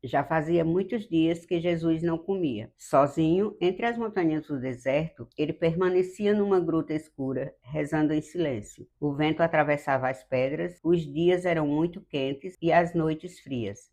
Já fazia muitos dias que Jesus não comia. Sozinho, entre as montanhas do deserto, ele permanecia numa gruta escura, rezando em silêncio. O vento atravessava as pedras, os dias eram muito quentes e as noites frias.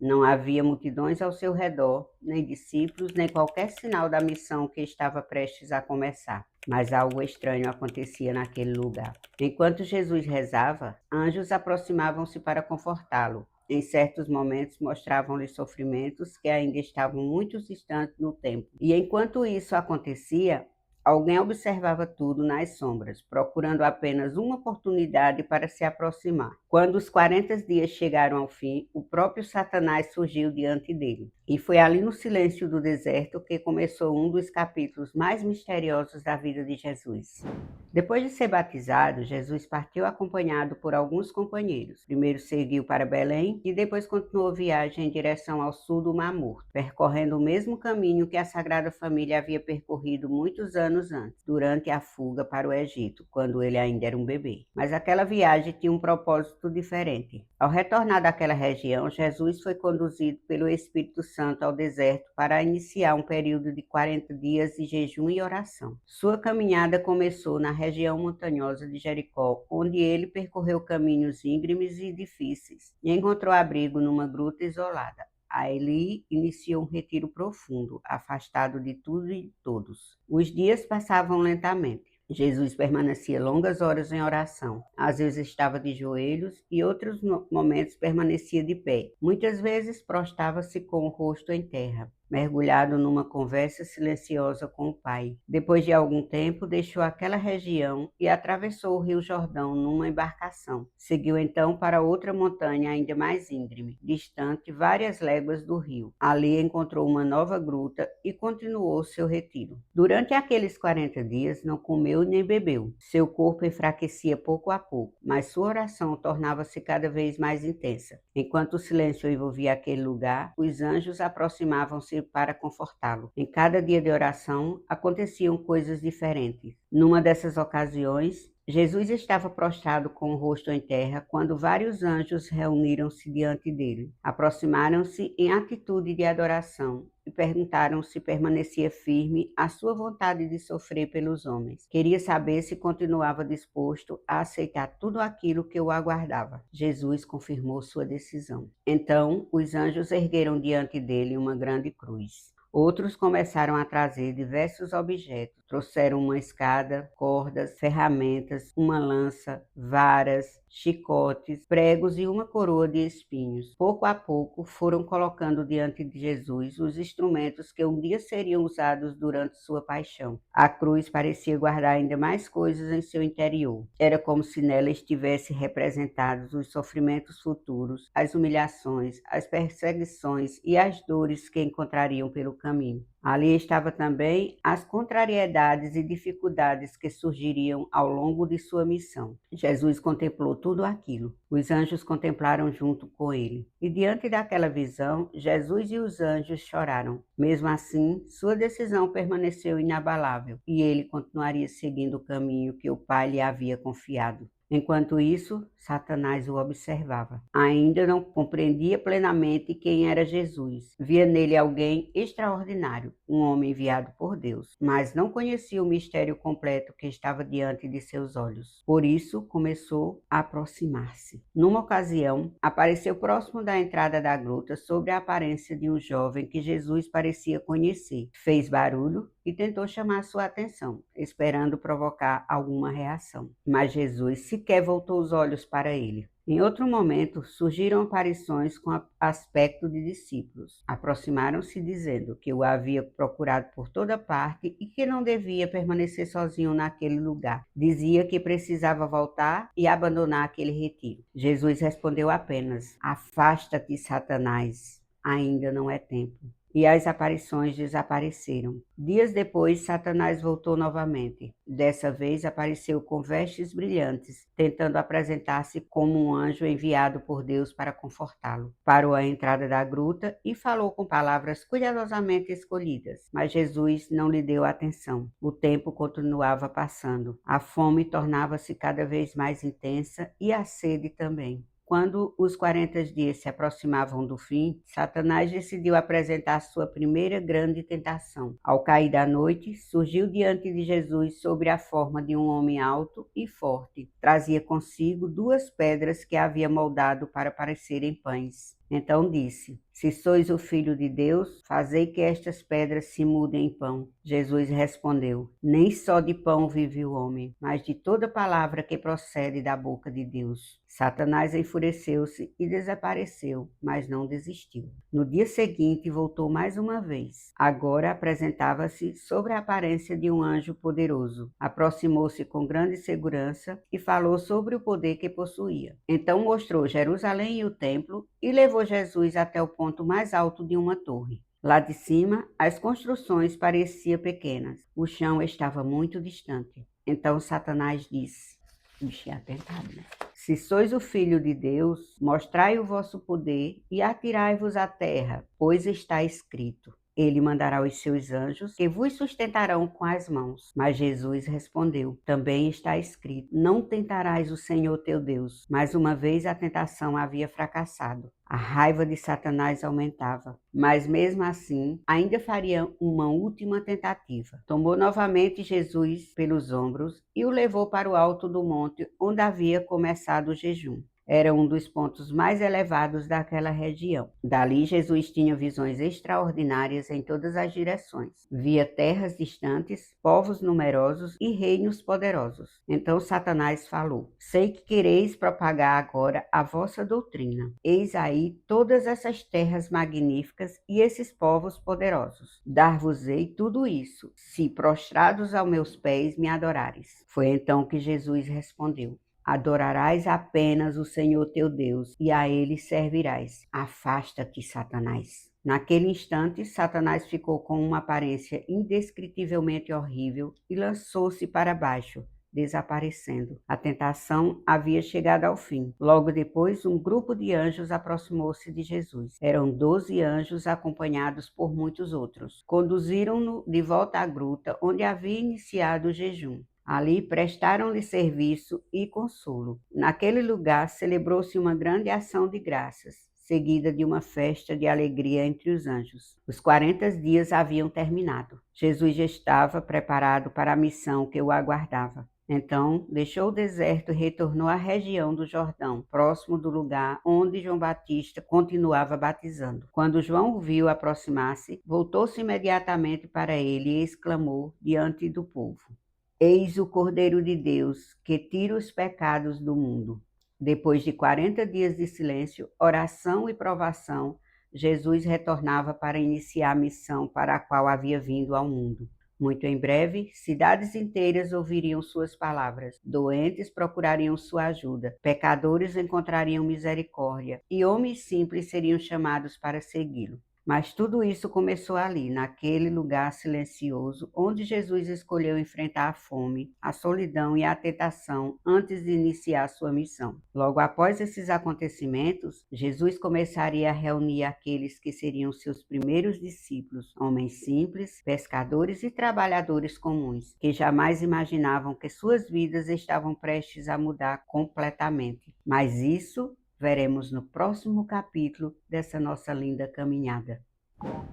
Não havia multidões ao seu redor, nem discípulos, nem qualquer sinal da missão que estava prestes a começar. Mas algo estranho acontecia naquele lugar. Enquanto Jesus rezava, anjos aproximavam-se para confortá-lo. Em certos momentos mostravam-lhe sofrimentos que ainda estavam muito distantes no tempo. E enquanto isso acontecia, alguém observava tudo nas sombras, procurando apenas uma oportunidade para se aproximar. Quando os 40 dias chegaram ao fim, o próprio Satanás surgiu diante dele. E foi ali no silêncio do deserto que começou um dos capítulos mais misteriosos da vida de Jesus. Depois de ser batizado, Jesus partiu acompanhado por alguns companheiros. Primeiro seguiu para Belém e depois continuou viagem em direção ao sul do Mar Morto, percorrendo o mesmo caminho que a Sagrada Família havia percorrido muitos anos antes, durante a fuga para o Egito, quando ele ainda era um bebê. Mas aquela viagem tinha um propósito diferente. Ao retornar daquela região, Jesus foi conduzido pelo Espírito Santo ao deserto para iniciar um período de 40 dias de jejum e oração. Sua caminhada começou na região montanhosa de Jericó, onde ele percorreu caminhos íngremes e difíceis e encontrou abrigo numa gruta isolada. Ali iniciou um retiro profundo, afastado de tudo e de todos. Os dias passavam lentamente. Jesus permanecia longas horas em oração. Às vezes estava de joelhos e outros momentos permanecia de pé. Muitas vezes prostrava-se com o rosto em terra, mergulhado numa conversa silenciosa com o Pai. Depois de algum tempo, deixou aquela região e atravessou o Rio Jordão numa embarcação. Seguiu então para outra montanha ainda mais íngreme, distante várias léguas do rio. Ali encontrou uma nova gruta e continuou seu retiro. Durante aqueles 40 dias, não comeu nem bebeu. Seu corpo enfraquecia pouco a pouco, mas sua oração tornava-se cada vez mais intensa. Enquanto o silêncio envolvia aquele lugar, os anjos aproximavam-se para confortá-lo. Em cada dia de oração, aconteciam coisas diferentes. Numa dessas ocasiões, Jesus estava prostrado com o rosto em terra quando vários anjos reuniram-se diante dele. Aproximaram-se em atitude de adoração e perguntaram se permanecia firme à sua vontade de sofrer pelos homens. Queria saber se continuava disposto a aceitar tudo aquilo que o aguardava. Jesus confirmou sua decisão. Então, os anjos ergueram diante dele uma grande cruz. Outros começaram a trazer diversos objetos. Trouxeram uma escada, cordas, ferramentas, uma lança, varas, chicotes, pregos e uma coroa de espinhos. Pouco a pouco foram colocando diante de Jesus os instrumentos que um dia seriam usados durante sua paixão. A cruz parecia guardar ainda mais coisas em seu interior. Era como se nela estivessem representados os sofrimentos futuros, as humilhações, as perseguições e as dores que encontrariam pelo caminho. Ali estava também as contrariedades e dificuldades que surgiriam ao longo de sua missão. Jesus contemplou tudo aquilo. Os anjos contemplaram junto com ele. E diante daquela visão, Jesus e os anjos choraram. Mesmo assim, sua decisão permaneceu inabalável e ele continuaria seguindo o caminho que o Pai lhe havia confiado. Enquanto isso, Satanás o observava. Ainda não compreendia plenamente quem era Jesus. Via nele alguém extraordinário, um homem enviado por Deus, mas não conhecia o mistério completo que estava diante de seus olhos. Por isso, começou a aproximar-se. Numa ocasião, apareceu próximo da entrada da gruta sob a aparência de um jovem que Jesus parecia conhecer. Fez barulho e tentou chamar sua atenção, esperando provocar alguma reação. Mas Jesus sequer voltou os olhos para ele. Em outro momento, surgiram aparições com aspecto de discípulos. Aproximaram-se dizendo que o havia procurado por toda parte e que não devia permanecer sozinho naquele lugar. Dizia que precisava voltar e abandonar aquele retiro. Jesus respondeu apenas: "Afasta-te, Satanás, ainda não é tempo." E as aparições desapareceram. Dias depois, Satanás voltou novamente. Dessa vez apareceu com vestes brilhantes, tentando apresentar-se como um anjo enviado por Deus para confortá-lo. Parou à entrada da gruta e falou com palavras cuidadosamente escolhidas, mas Jesus não lhe deu atenção. O tempo continuava passando. A fome tornava-se cada vez mais intensa e a sede também. Quando os 40 dias se aproximavam do fim, Satanás decidiu apresentar sua primeira grande tentação. Ao cair da noite, surgiu diante de Jesus sob a forma de um homem alto e forte. Trazia consigo 2 pedras que havia moldado para parecerem pães. Então disse: Se sois o Filho de Deus, fazei que estas pedras se mudem em pão. Jesus respondeu: Nem só de pão vive o homem, mas de toda palavra que procede da boca de Deus. Satanás enfureceu-se e desapareceu, mas não desistiu. No dia seguinte voltou mais uma vez. Agora apresentava-se sobre a aparência de um anjo poderoso. Aproximou-se com grande segurança e falou sobre o poder que possuía. Então mostrou Jerusalém e o templo e levou Jesus até o ponto mais alto de uma torre. Lá de cima, as construções pareciam pequenas. O chão estava muito distante. Então Satanás disse: Bichinho atentado, né? Se sois o Filho de Deus, mostrai o vosso poder e atirai-vos à terra, pois está escrito: Ele mandará os seus anjos que vos sustentarão com as mãos. Mas Jesus respondeu: Também está escrito: Não tentarás o Senhor teu Deus. Mais uma vez a tentação havia fracassado. A raiva de Satanás aumentava, mas mesmo assim ainda faria uma última tentativa. Tomou novamente Jesus pelos ombros e o levou para o alto do monte onde havia começado o jejum. Era um dos pontos mais elevados daquela região. Dali, Jesus tinha visões extraordinárias em todas as direções. Via terras distantes, povos numerosos e reinos poderosos. Então Satanás falou: Sei que quereis propagar agora a vossa doutrina. Eis aí todas essas terras magníficas e esses povos poderosos. Dar-vos-ei tudo isso, se prostrados aos meus pés me adorares. Foi então que Jesus respondeu: Adorarás apenas o Senhor teu Deus, e a ele servirás. Afasta-te, Satanás. Naquele instante, Satanás ficou com uma aparência indescritivelmente horrível e lançou-se para baixo, desaparecendo. A tentação havia chegado ao fim. Logo depois, um grupo de anjos aproximou-se de Jesus. Eram 12 anjos acompanhados por muitos outros. Conduziram-no de volta à gruta onde havia iniciado o jejum. Ali prestaram-lhe serviço e consolo. Naquele lugar celebrou-se uma grande ação de graças, seguida de uma festa de alegria entre os anjos. Os 40 dias haviam terminado. Jesus já estava preparado para a missão que o aguardava. Então, deixou o deserto e retornou à região do Jordão, próximo do lugar onde João Batista continuava batizando. Quando João o viu aproximar-se, voltou-se imediatamente para ele e exclamou diante do povo: Eis o Cordeiro de Deus, que tira os pecados do mundo. Depois de 40 dias de silêncio, oração e provação, Jesus retornava para iniciar a missão para a qual havia vindo ao mundo. Muito em breve, cidades inteiras ouviriam suas palavras, doentes procurariam sua ajuda, pecadores encontrariam misericórdia e homens simples seriam chamados para segui-lo. Mas tudo isso começou ali, naquele lugar silencioso, onde Jesus escolheu enfrentar a fome, a solidão e a tentação antes de iniciar sua missão. Logo após esses acontecimentos, Jesus começaria a reunir aqueles que seriam seus primeiros discípulos, homens simples, pescadores e trabalhadores comuns, que jamais imaginavam que suas vidas estavam prestes a mudar completamente. Mas isso veremos no próximo capítulo dessa nossa linda caminhada.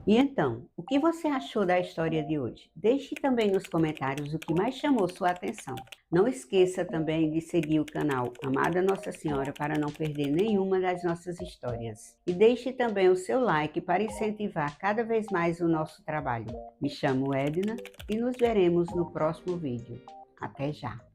E então, o que você achou da história de hoje? Deixe também nos comentários o que mais chamou sua atenção. Não esqueça também de seguir o canal Amada Nossa Senhora para não perder nenhuma das nossas histórias. E deixe também o seu like para incentivar cada vez mais o nosso trabalho. Me chamo Edna e nos veremos no próximo vídeo. Até já!